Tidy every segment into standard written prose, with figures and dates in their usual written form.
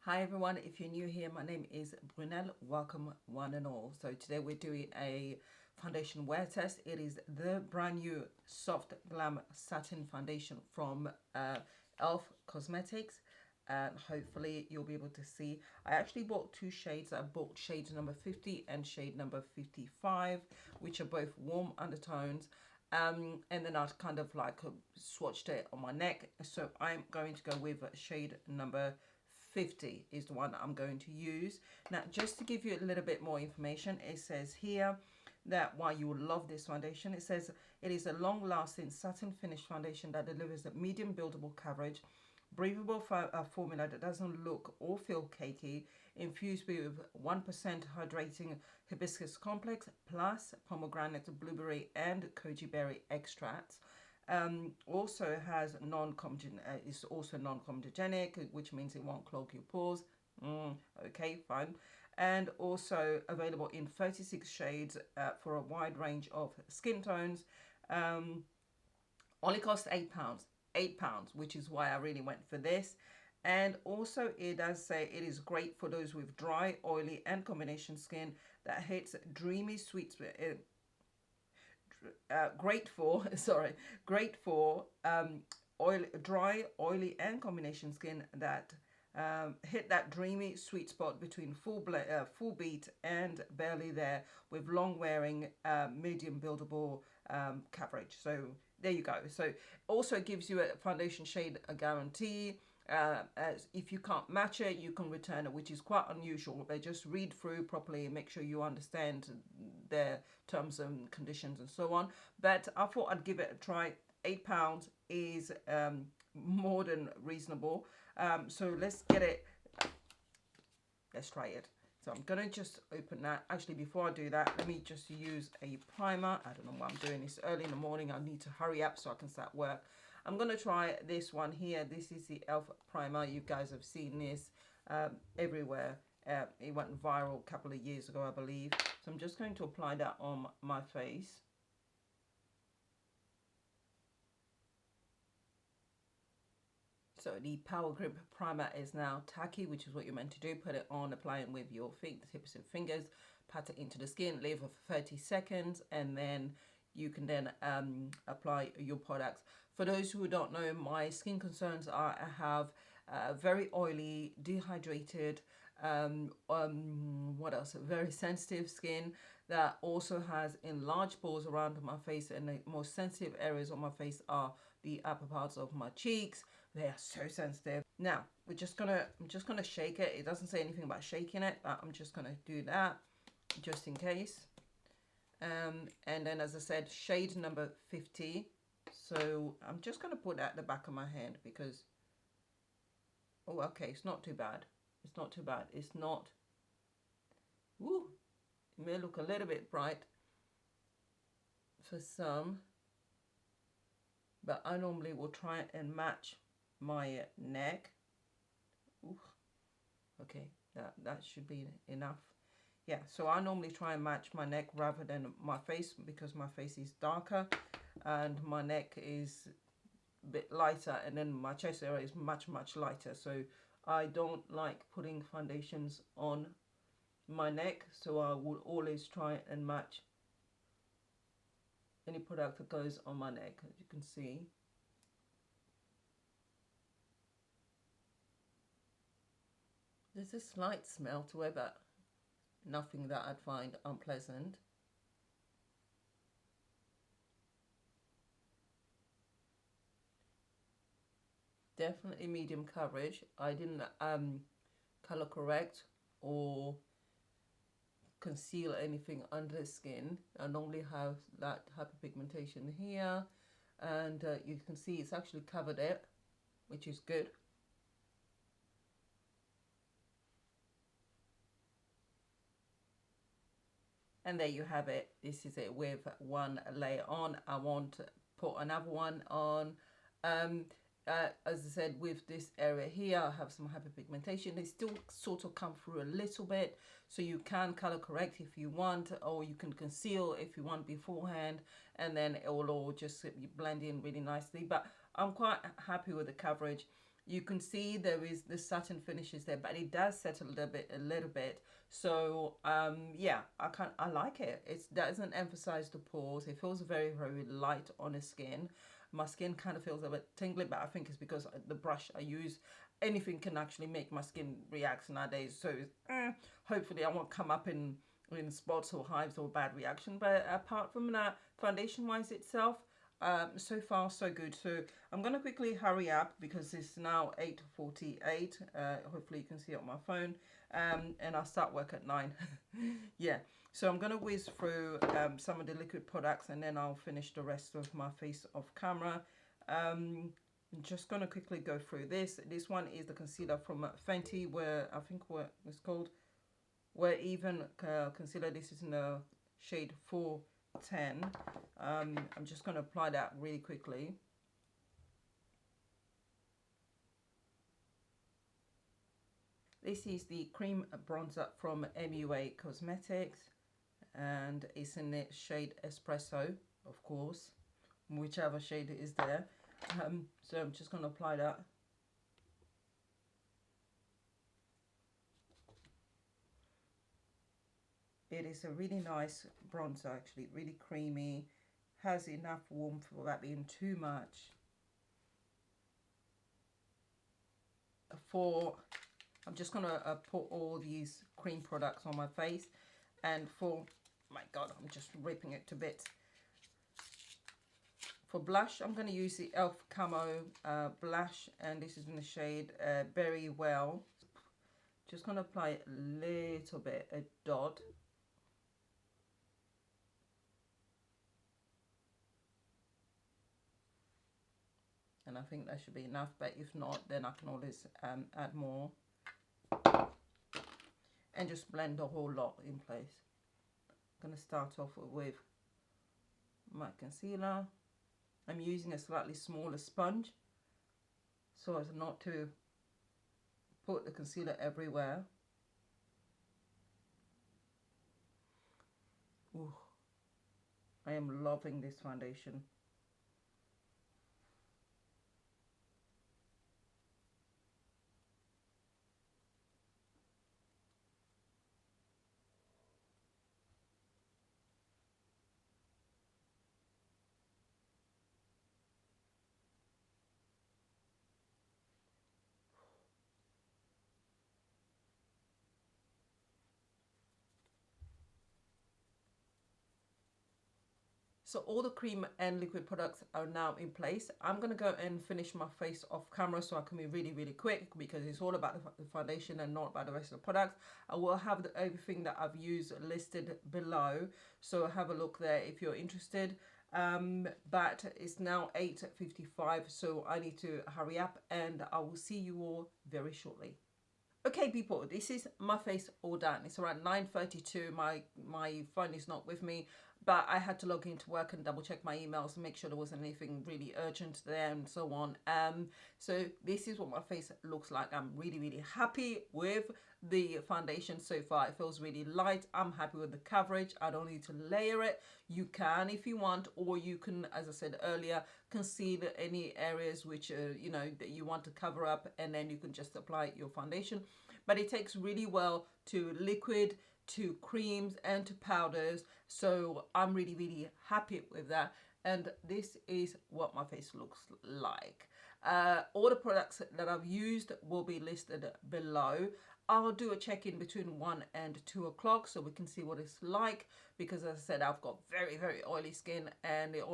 Hi everyone, if you're new here, my name is Brunel. Welcome one and all. So today we're doing a foundation wear test. It is the brand new Soft Glam Satin Foundation from e.l.f. Cosmetics. And hopefully you'll be able to see. I actually bought two shades. I bought shade number 50 and shade number 55, which are both warm undertones. And then I kind of like swatched it on my neck. So I'm going to go with shade number 50 is the one I'm going to use. Now, just to give you a little bit more information, it says here that why you will love this foundation. It says it is a long-lasting satin finish foundation that delivers a medium buildable coverage, breathable formula that doesn't look or feel cakey, infused with 1% hydrating hibiscus complex plus pomegranate, blueberry and koji berry extracts. Also has it's also non-comedogenic, which means it won't clog your pores. Okay, fine. And also available in 36 shades for a wide range of skin tones. Only cost £8. £8, which is why I really went for this. And also it does say it is great for those with dry, oily and combination skin that hits dreamy sweet great for dry, oily and combination skin that hit that dreamy sweet spot between full beat and barely there, with long wearing medium buildable coverage. So there you go. So also gives you a foundation shade a guarantee. As if you can't match it, you can return it, which is quite unusual. They just read through properly and make sure you understand their terms and conditions and so on. But I thought I'd give it a try. £8 is more than reasonable. So let's get it. Let's try it. So I'm gonna just open that. Actually, before I do that, let me just use a primer. I don't know why I'm doing this early in the morning. I need to hurry up so I can start work. I'm going to try this one here. This is the e.l.f. primer. You guys have seen this everywhere. It went viral a couple of years ago, I believe. So I'm just going to apply that on my face. So the Power Grip primer is now tacky, which is what you're meant to do. Put it on, apply it with your feet, the tips of your fingers, pat it into the skin, leave it for 30 seconds, and then you can then apply your products. For those who don't know, my skin concerns are I have very oily, dehydrated, what else? Very sensitive skin that also has enlarged pores around my face, and the most sensitive areas on my face are the upper parts of my cheeks. They are so sensitive. Now I'm just gonna shake it. It doesn't say anything about shaking it, but I'm just gonna do that just in case. And then, as I said, shade number 50. So I'm just going to put that at the back of my hand because, oh, okay, it's not too bad. It's not too bad. It's not, woo, it may look a little bit bright for some, but I normally will try and match my neck. Ooh, okay, that should be enough. Yeah, so I normally try and match my neck rather than my face because my face is darker and my neck is a bit lighter, and then my chest area is much lighter. So I don't like putting foundations on my neck, so I will always try and match any product that goes on my neck, as you can see. There's a slight smell to it, but nothing that I'd find unpleasant. Definitely medium coverage. I didn't color correct or conceal anything under the skin. I normally have that hyperpigmentation here, and you can see it's actually covered it, which is good. And there you have it. This is it with one layer on. I won't put another one on. As I said, with this area here, I have some hyperpigmentation. They still sort of come through a little bit, so you can color correct if you want, or you can conceal if you want beforehand, and then it will all just blend in really nicely. But I'm quite happy with the coverage. You can see there is the satin finishes there, but it does set a little bit. So yeah, I like it. It doesn't emphasize the pores. It feels very, very light on the skin. My skin kind of feels a bit tingly, but I think it's because the brush I use, anything can actually make my skin react nowadays. So hopefully I won't come up in spots or hives or bad reaction. But apart from that, foundation wise itself, so far so good. So I'm gonna quickly hurry up because it's now 8:48. Hopefully you can see it on my phone, and I'll start work at 9. Yeah, so I'm gonna whiz through some of the liquid products, and then I'll finish the rest of my face off camera. I'm just gonna quickly go through this. This one is the concealer from Fenty, where I think what it's called We're Even concealer. This is in the shade 410. I'm just going to apply that really quickly. This is the cream bronzer from MUA Cosmetics, and it's in the shade Espresso, of course, whichever shade it is there. So I'm just going to apply that. It is a really nice bronzer, actually, really creamy, has enough warmth without being too much. I'm just gonna put all these cream products on my face, and my god, I'm just ripping it to bits. For blush, I'm gonna use the e.l.f. Camo blush, and this is in the shade Very Well. Just gonna apply a little bit, a dot. And I think that should be enough, but if not, then I can always add more. And just blend the whole lot in place. I'm going to start off with my concealer. I'm using a slightly smaller sponge so as not to put the concealer everywhere. Ooh, I am loving this foundation. So all the cream and liquid products are now in place. I'm going to go and finish my face off camera so I can be really, really quick because it's all about the foundation and not about the rest of the products. I will have everything that I've used listed below, so have a look there if you're interested. But it's now 8:55, so I need to hurry up, and I will see you all very shortly. Okay, people, this is my face all done. It's around 9:32. My phone is not with me, but I had to log into work and double check my emails and make sure there wasn't anything really urgent there and so on. So this is what my face looks like. I'm really, really happy with the foundation so far. It feels really light. I'm happy with the coverage. I don't need to layer it. You can if you want, or you can, as I said earlier, conceal any areas which you know that you want to cover up, and then you can just apply your foundation. But it takes really well to liquid, to creams, and to powders. So I'm really, really happy with that. And this is what my face looks like. All the products that I've used will be listed below. I'll do a check-in between 1 and 2 o'clock so we can see what it's like, because as I said, I've got very, very oily skin, and the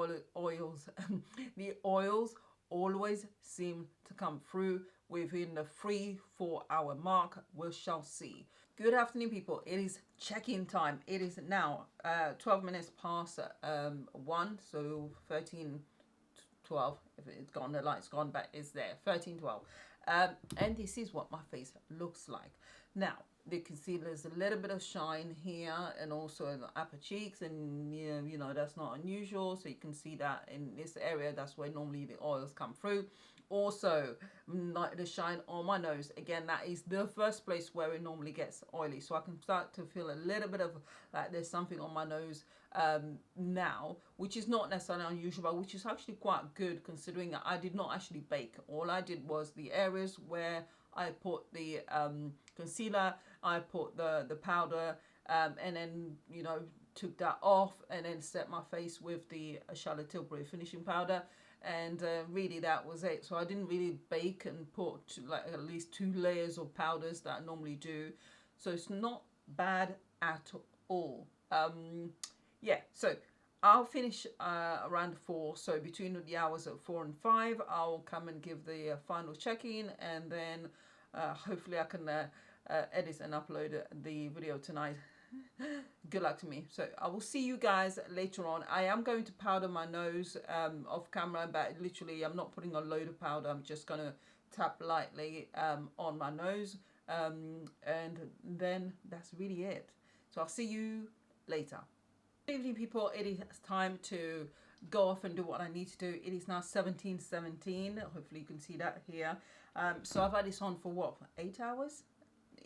oils always seem to come through within the 3-4 hour mark. We shall see. Good afternoon, people. It is check-in time. It is now 12 minutes past 1, so 13:12. If it's gone, the light's gone, but it's there. 13:12. And this is what my face looks like. Now, you can see there's a little bit of shine here and also in the upper cheeks, and you know that's not unusual. So you can see that in this area, that's where normally the oils come through. also like the shine on my nose. Again, that is the first place where it normally gets oily, so I can start to feel a little bit of like there's something on my nose now, which is not necessarily unusual, but which is actually quite good considering I did not actually bake. All I did was the areas where I put the concealer, I put the powder, and then, you know, took that off and then set my face with the Charlotte Tilbury finishing powder, and really that was it. So I didn't really bake and put like at least 2 layers of powders that I normally do, so it's not bad at all. Yeah, so I'll finish around 4, so between the hours of 4 and 5 I'll come and give the final check-in, and then hopefully I can edit and upload the video tonight. Good luck to me. So I will see you guys later on. I am going to powder my nose off camera, but literally I'm not putting a load of powder. I'm just going to tap lightly on my nose, and then that's really it. So I'll see you later. Good evening, people. It is time to go off and do what I need to do. It is now 17:17. Hopefully you can see that here. So I've had this on for what, 8 hours?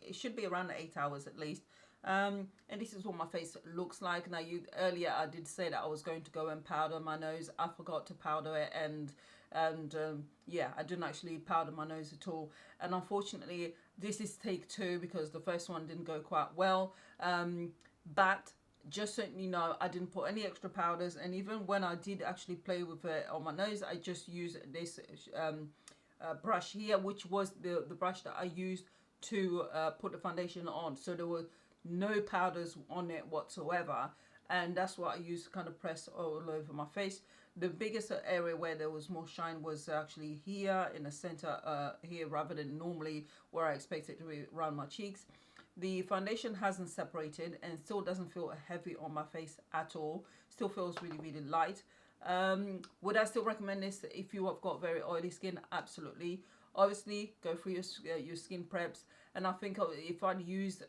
It should be around 8 hours at least. And this is what my face looks like. Now, earlier I did say that I was going to go and powder my nose. I forgot to powder it, and yeah, I didn't actually powder my nose at all. And unfortunately, this is take 2 because the first one didn't go quite well. But just so you know, I didn't put any extra powders, and even when I did actually play with it on my nose, I just used this brush here, which was the brush that I used to put the foundation on. So there were no powders on it whatsoever, and that's what I used to kind of press all over my face. The biggest area where there was more shine was actually here in the center here, rather than normally where I expect it to be around my cheeks. The foundation hasn't separated and still doesn't feel heavy on my face at all. Still feels really, really light. Would I still recommend this if you have got very oily skin? Absolutely. Obviously, go through your skin preps, and I think if I'd used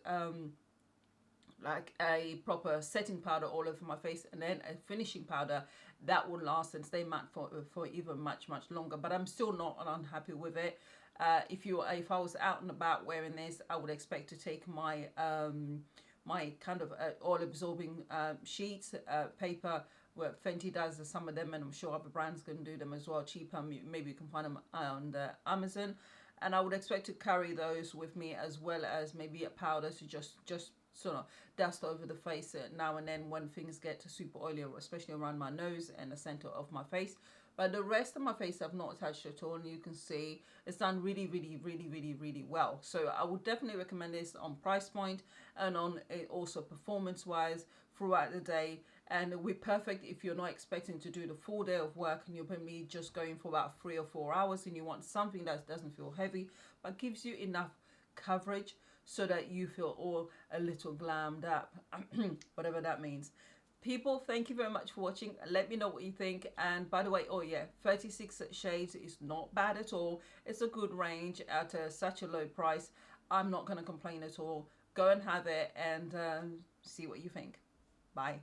like a proper setting powder all over my face and then a finishing powder, that would last and stay matte for even much longer. But I'm still not unhappy with it. If I was out and about wearing this, I would expect to take my my kind of oil absorbing sheets, paper. Well, Fenty does some of them, and I'm sure other brands can do them as well, cheaper. Maybe you can find them on Amazon, and I would expect to carry those with me, as well as maybe a powder to just sort of dust over the face now and then when things get super oily, especially around my nose and the center of my face. But the rest of my face I've not touched at all, and you can see it's done really well. So I would definitely recommend this on price point and on also performance wise throughout the day. And it will be perfect if you're not expecting to do the full day of work and you're probably just going for about 3 or 4 hours, and you want something that doesn't feel heavy but gives you enough coverage so that you feel all a little glammed up, whatever that means. People, thank you very much for watching. Let me know what you think. And by the way, oh yeah, 36 shades is not bad at all. It's a good range at such a low price. I'm not going to complain at all. Go and have it and see what you think. Bye.